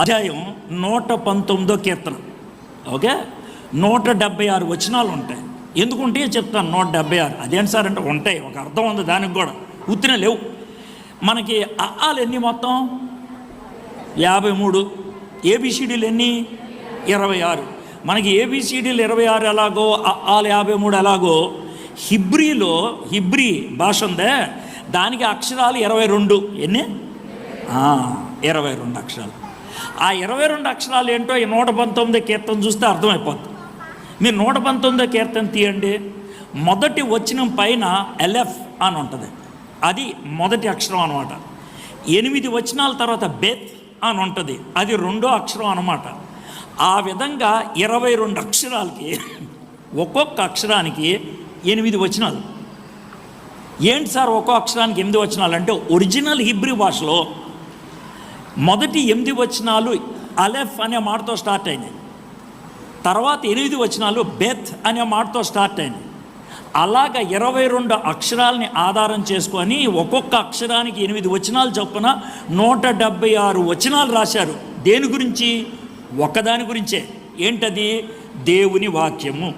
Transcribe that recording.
అధ్యాయం 119 కీర్తన. ఓకే, 176 వచనాలు ఉంటాయి. ఎందుకుంటే చెప్తాను 176. అదేంటి సార్ అంటే ఉంటాయి, ఒక అర్థం ఉంది దానికి కూడా, ఉత్తిన లేవు. మనకి అఆలు ఎన్ని మొత్తం 53, ఏబిసిడీలు ఎన్ని 26. మనకి ఏబిసిడీలు 26 ఎలాగో అఆలు 53 ఎలాగో హిబ్రీ భాష ఉందే దానికి అక్షరాలు 22. ఎన్ని 22 అక్షరాలు. ఆ 22 అక్షరాలు ఏంటో ఈ 119 కీర్తన చూస్తే అర్థమైపోతుంది. మీరు 119 కీర్తన తీయండి, మొదటి వచనం పైన ఎల్ఎఫ్ అని ఉంటుంది, అది మొదటి అక్షరం అనమాట. 8 వచనాల తర్వాత బెత్ అని ఉంటుంది, అది రెండో అక్షరం అనమాట. ఆ విధంగా 22 అక్షరాలకి ఒక్కొక్క అక్షరానికి 8 వచనాలు. ఏంటి సార్ ఒక్కో అక్షరానికి 8 వచనాలు అంటే, ఒరిజినల్ హిబ్రీ భాషలో మొదటి 8 వచనాలు అలెఫ్ అనే మాటతో స్టార్ట్ అయినాయి, తర్వాత 8 వచనాలు బెత్ అనే మాటతో స్టార్ట్ అయినాయి. అలాగ 22 అక్షరాలని ఆధారం చేసుకొని ఒక్కొక్క అక్షరానికి 8 వచనాలు చొప్పున 176 వచనాలు రాశారు. దేని గురించి? ఒక్కదాని గురించే. ఏంటది? దేవుని వాక్యము.